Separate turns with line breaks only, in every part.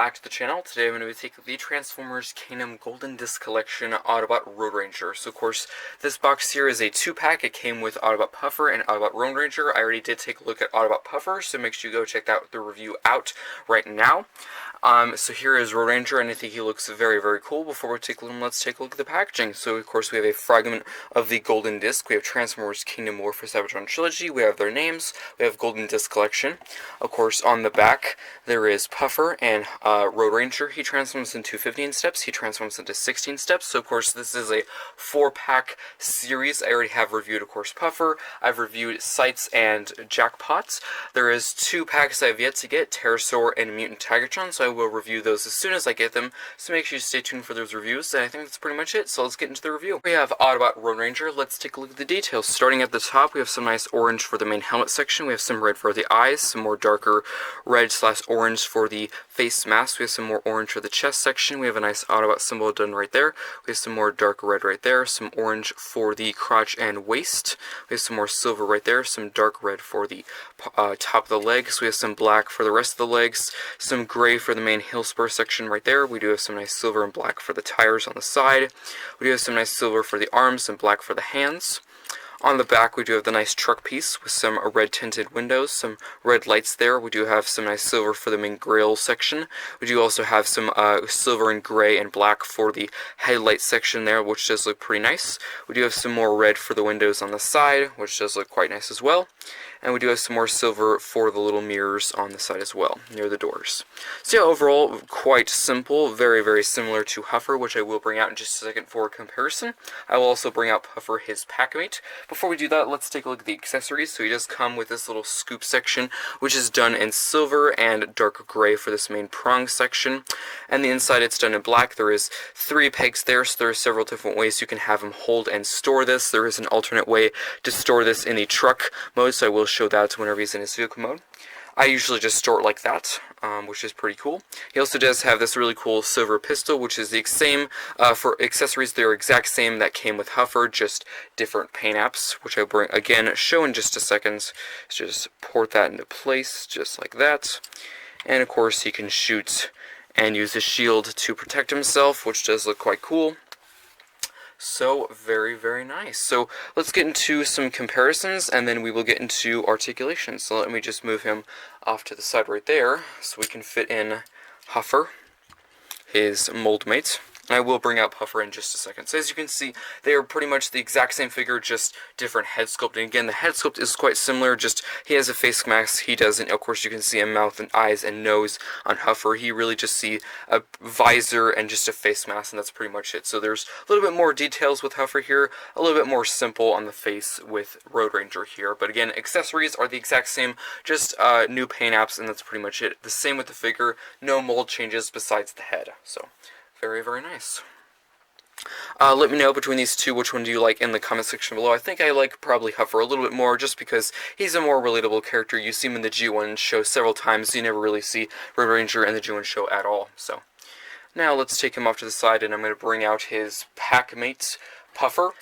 back to the channel. Today I'm going to take the Transformers Kingdom Golden Disc Collection Autobot Road Ranger. So of course, this box here is a 2-pack. It came with Autobot Puffer and Autobot Road Ranger. I already did take a look at Autobot Puffer, so make sure you go check out the review out right now. So here is Road Ranger, and I think he looks very, very cool. Before we take a look, let's take a look at the packaging. So of course we have a fragment of the Golden Disc. We have Transformers Kingdom War for Cybertron Trilogy. We have their names. We have Golden Disc Collection. Of course, on the back there is Puffer and Road Ranger. He transforms into 15 steps. He transforms into 16 steps. So of course this is a 4-pack series. I already have reviewed, of course, Puffer. I've reviewed Sights and Jackpots. There is 2 packs I have yet to get, Pterosaur and Mutant Tigertron, so I will review those as soon as I get them, so make sure you stay tuned for those reviews, and I think that's pretty much it, so let's get into the review. We have Autobot Road Ranger. Let's take a look at the details. Starting at the top, we have some nice orange for the main helmet section, we have some red for the eyes, some more darker red/orange for the face mask, we have some more orange for the chest section, we have a nice Autobot symbol done right there, we have some more dark red right there, some orange for the crotch and waist, we have some more silver right there, some dark red for the top of the legs, we have some black for the rest of the legs, some gray for the main heel spur section right there, we do have some nice silver and black for the tires on the side, we do have some nice silver for the arms and black for the hands. On the back, we do have the nice truck piece with some red tinted windows, some red lights there. We do have some nice silver for the main grille section. We do also have some silver and gray and black for the headlight section there, which does look pretty nice. We do have some more red for the windows on the side, which does look quite nice as well. And we do have some more silver for the little mirrors on the side as well, near the doors. So yeah, overall, quite simple, very, very similar to Huffer, which I will bring out in just a second for comparison. I will also bring out Puffer, his packmate. Before we do that, let's take a look at the accessories. So he does come with this little scoop section, which is done in silver and dark gray for this main prong section. And the inside, it's done in black. There is 3 pegs there, so there are several different ways you can have him hold and store this. There is an alternate way to store this in the truck mode, so I will show that whenever he's in his vehicle mode. I usually just store it like that, which is pretty cool. He also does have this really cool silver pistol, which is the same for accessories. They're exact same that came with Huffer, just different paint apps, which I bring again show in just a second. Just port that into place, just like that. And of course, he can shoot and use a shield to protect himself, which does look quite cool. So, very, very nice. So, let's get into some comparisons, and then we will get into articulation. So, let me just move him off to the side right there, so we can fit in Huffer, his mold mate. And I will bring out Puffer in just a second. So as you can see, they are pretty much the exact same figure, just different head sculpt. And again, the head sculpt is quite similar, just he has a face mask, he doesn't. Of course, you can see a mouth and eyes and nose on Huffer. He really just see a visor and just a face mask, and that's pretty much it. So there's a little bit more details with Huffer here, a little bit more simple on the face with Road Ranger here. But again, accessories are the exact same, just new paint apps, and that's pretty much it. The same with the figure, no mold changes besides the head. So very, very nice. Let me know between these two which one do you like in the comment section below. I think I like probably Huffer a little bit more just because he's a more relatable character. You see him in the G1 show several times. You never really see Road Ranger in the G1 show at all. So now let's take him off to the side, and I'm going to bring out his packmate, Puffer.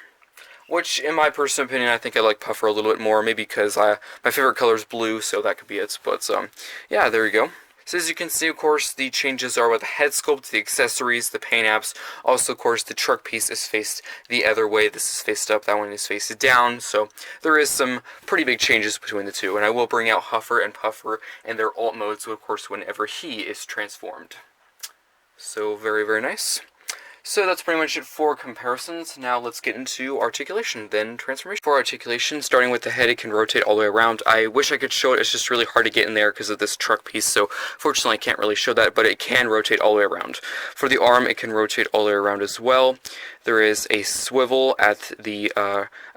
Which, in my personal opinion, I think I like Puffer a little bit more. Maybe because my favorite color is blue, so that could be it. But yeah, there you go. So as you can see, of course, the changes are with the head sculpt, the accessories, the paint apps. Also, of course, the truck piece is faced the other way. This is faced up, that one is faced down. So there is some pretty big changes between the two. And I will bring out Huffer and Puffer and their alt modes, of course, whenever he is transformed. So very, very nice. So that's pretty much it for comparisons. Now let's get into articulation, then transformation. For articulation, starting with the head, it can rotate all the way around. I wish I could show it, it's just really hard to get in there because of this truck piece, so fortunately I can't really show that, but it can rotate all the way around. For the arm, it can rotate all the way around as well. There is a swivel at the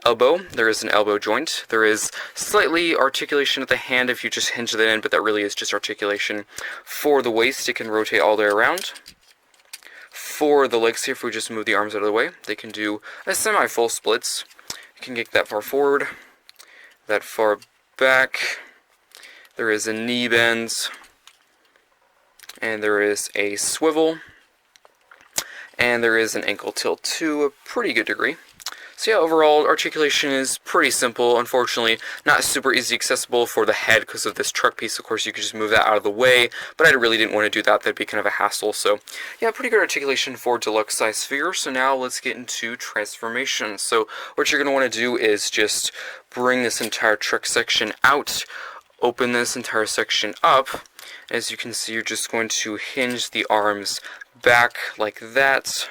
elbow. There is an elbow joint. There is slightly articulation at the hand if you just hinge that in, but that really is just articulation. For the waist, it can rotate all the way around. For the legs here, if we just move the arms out of the way, they can do a semi-full splits. You can get that far forward, that far back. There is a knee bend, and there is a swivel, and there is an ankle tilt to a pretty good degree. So yeah, overall, articulation is pretty simple. Unfortunately, not super easy accessible for the head because of this truck piece. Of course, you could just move that out of the way, but I really didn't want to do that. That'd be kind of a hassle. So yeah, pretty good articulation for deluxe size figure. So now let's get into transformation. So what you're going to want to do is just bring this entire truck section out, open this entire section up. As you can see, you're just going to hinge the arms back like that.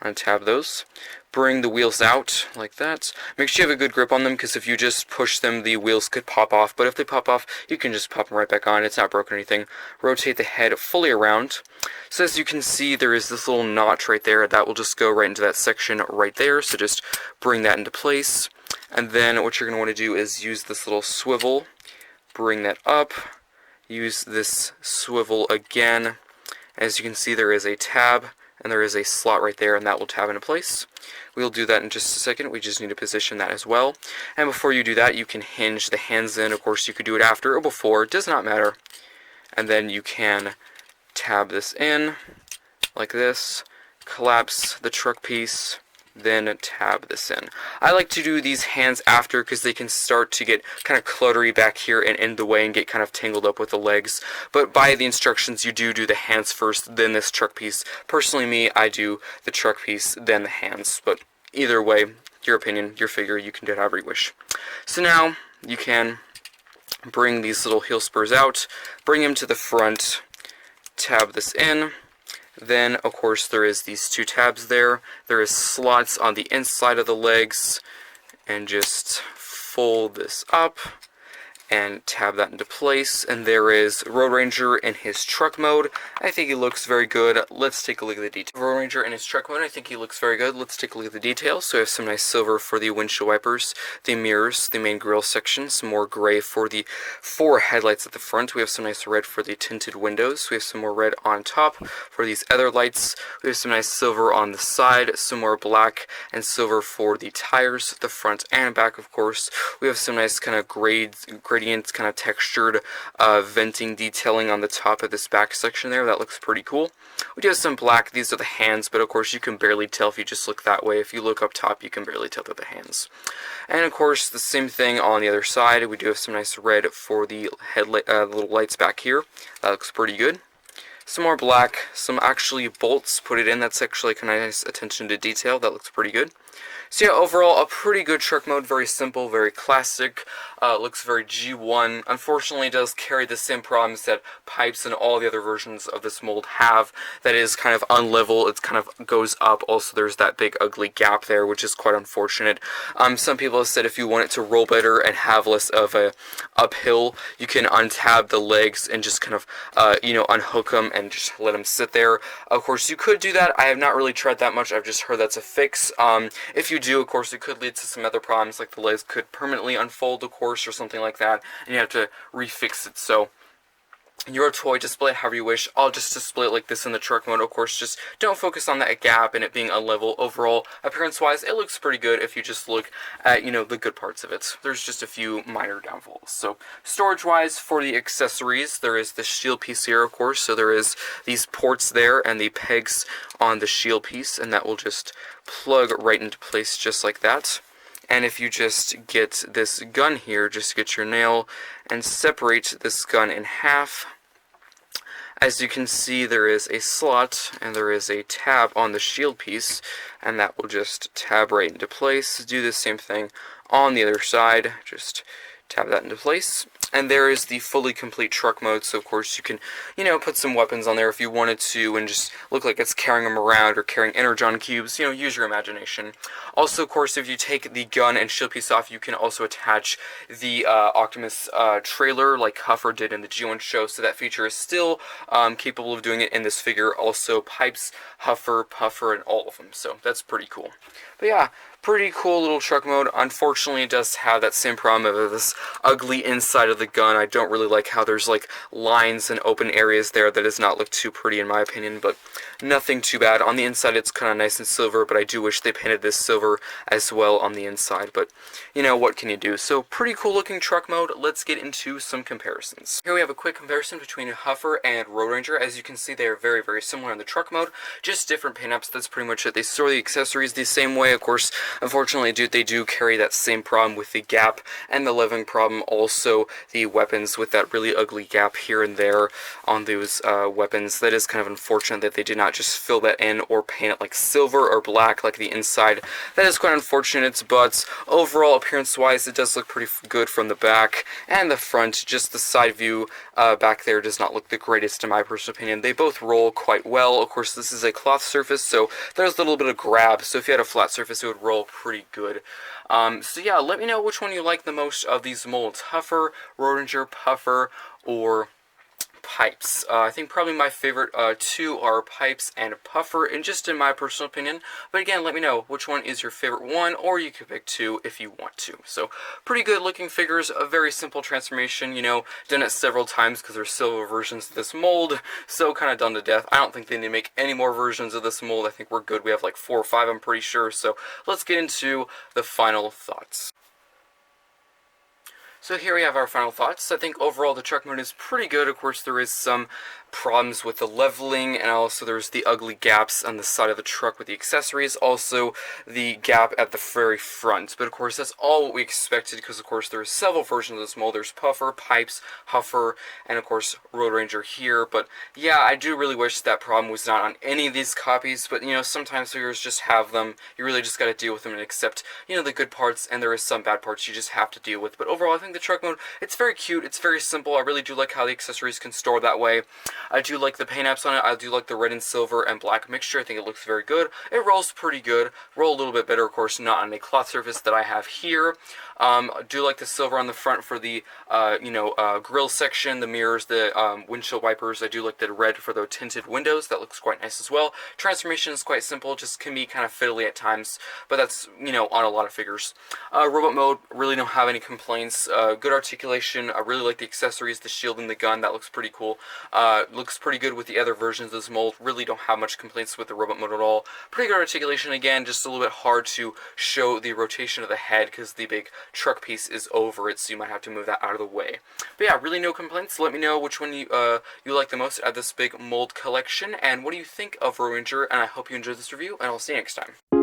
Untab those. Bring the wheels out like that. Make sure you have a good grip on them, because if you just push them, the wheels could pop off. But if they pop off, you can just pop them right back on. It's not broken or anything. Rotate the head fully around. So as you can see, there is this little notch right there. That will just go right into that section right there. So just bring that into place. And then what you're going to want to do is use this little swivel. Bring that up. Use this swivel again. As you can see, there is a tab. And there is a slot right there, and that will tab into place. We'll do that in just a second. We just need to position that as well. And before you do that, you can hinge the hands in. Of course, you could do it after or before. It does not matter. And then you can tab this in like this. Collapse the truck piece. Then tab this in. I like to do these hands after because they can start to get kind of cluttery back here and in the way and get kind of tangled up with the legs. But by the instructions, you do the hands first, then this truck piece. Personally, me, I do the truck piece, then the hands. But either way, your opinion, your figure, you can do it however you wish. So now you can bring these little heel spurs out, bring them to the front, tab this in. Then, of course, there is these two tabs there. There is slots on the inside of the legs. And just fold this up and tab that into place. And there is Road Ranger in his truck mode. I think he looks very good. Let's take a look at the details. Road Ranger in his truck mode, I think he looks very good. Let's take a look at the details. So we have some nice silver for the windshield wipers, the mirrors, the main grille section, some more gray for the 4 headlights at the front. We have some nice red for the tinted windows. We have some more red on top for these other lights. We have some nice silver on the side, some more black and silver for the tires, the front and back, of course. We have some nice kind of gradient, kind of textured venting detailing on the top of this back section there. That looks pretty cool. We do have some black. These are the hands, but of course you can barely tell if you just look that way. If you look up top, you can barely tell they're the hands. And of course, the same thing on the other side. We do have some nice red for the headlight, little lights back here. That looks pretty good. Some more black, some actually bolts put it in. That's actually kind of nice attention to detail. That looks pretty good. So yeah, overall, a pretty good truck mode. Very simple, very classic. Looks very G1. Unfortunately, it does carry the same problems that pipes and all the other versions of this mold have. That is kind of unlevel. It kind of goes up. Also, there's that big ugly gap there, which is quite unfortunate. Some people have said if you want it to roll better and have less of a uphill, you can untab the legs and just kind of, unhook them and just let them sit there. Of course, you could do that. I have not really tried that much. I've just heard that's a fix. If you do, of course, it could lead to some other problems, like the legs could permanently unfold, of course, or something like that, and you have to refix it. So your toy, display it however you wish. I'll just display it like this in the truck mode. Of course, just don't focus on that gap and it being unlevel. Overall, appearance-wise, it looks pretty good if you just look at, the good parts of it. There's just a few minor downfalls. So, storage-wise, for the accessories, there is the shield piece here, of course. So there is these ports there and the pegs on the shield piece, and that will just plug right into place just like that. And if you just get this gun here, just get your nail and separate this gun in half. As you can see, there is a slot and there is a tab on the shield piece, and that will just tab right into place. Do the same thing on the other side, just tab that into place. And there is the fully complete truck mode, so of course you can, put some weapons on there if you wanted to and just look like it's carrying them around or carrying Energon cubes, use your imagination. Also, of course, if you take the gun and shield piece off, you can also attach the Optimus trailer like Huffer did in the G1 show, so that feature is still capable of doing it in this figure. Also, Pipes, Huffer, Puffer, and all of them, so that's pretty cool. But yeah, pretty cool little truck mode. Unfortunately, it does have that same problem of this ugly inside of the gun. I don't really like how there's like lines and open areas there. That does not look too pretty in my opinion, but nothing too bad. On the inside, it's kind of nice and silver, but I do wish they painted this silver as well on the inside, but what can you do? So pretty cool looking truck mode. Let's get into some comparisons. Here we have a quick comparison between Huffer and Road Ranger. As you can see, they are very, very similar in the truck mode, just different paint ups. That's pretty much it. They store the accessories the same way. Of course, Unfortunately, they do carry that same problem with the gap and the leveling problem. Also, the weapons with that really ugly gap here and there on those weapons. That is kind of unfortunate that they did not just fill that in or paint it like silver or black like the inside. That is quite unfortunate, but overall appearance-wise, it does look pretty good from the back and the front. Just the side view back there does not look the greatest in my personal opinion. They both roll quite well. Of course, this is a cloth surface, so there's a little bit of grab. So if you had a flat surface, it would roll pretty good. So yeah, let me know which one you like the most of these molds. Huffer, Roedinger, Puffer, or Pipes. I think probably my favorite two are Pipes and Puffer, and just in my personal opinion. But again, let me know which one is your favorite one, or you could pick two if you want to. So, pretty good looking figures, a very simple transformation, you know, done it several times because there's silver versions of this mold, so kind of done to death. I don't think they need to make any more versions of this mold. I think we're good. We have like 4 or 5, I'm pretty sure. So, let's get into the final thoughts. So here we have our final thoughts. I think overall the truck mode is pretty good. Of course, there is some problems with the leveling, and also there's the ugly gaps on the side of the truck with the accessories, also the gap at the very front. But of course, that's all what we expected, because of course there are several versions of this mold. There's Puffer, Pipes, Huffer, and of course Roedinger here. But yeah, I do really wish that problem was not on any of these copies, but you know, sometimes figures just have them. You really just gotta deal with them and accept, you know, the good parts, and there is some bad parts you just have to deal with. But overall, I think the truck mode, it's very cute, it's very simple. I really do like how the accessories can store that way. I do like the paint apps on it. I do like the red and silver and black mixture. I think it looks very good. It rolls pretty good. Roll a little bit better, of course, not on a cloth surface that I have here. I do like the silver on the front for the, grill section, the mirrors, the windshield wipers. I do like the red for the tinted windows. That looks quite nice as well. Transformation is quite simple, just can be kind of fiddly at times, but that's, you know, on a lot of figures. Robot mode, really don't have any complaints. Good articulation. I really like the accessories, the shield and the gun. That looks pretty cool. Looks pretty good with the other versions of this mold. Really don't have much complaints with the robot mode at all. Pretty good articulation. Again, just a little bit hard to show the rotation of the head because the big truck piece is over it, so you might have to move that out of the way. But yeah, really no complaints. Let me know which one you like the most out of this big mold collection, and what do you think of Roedinger, and I hope you enjoyed this review, and I'll see you next time.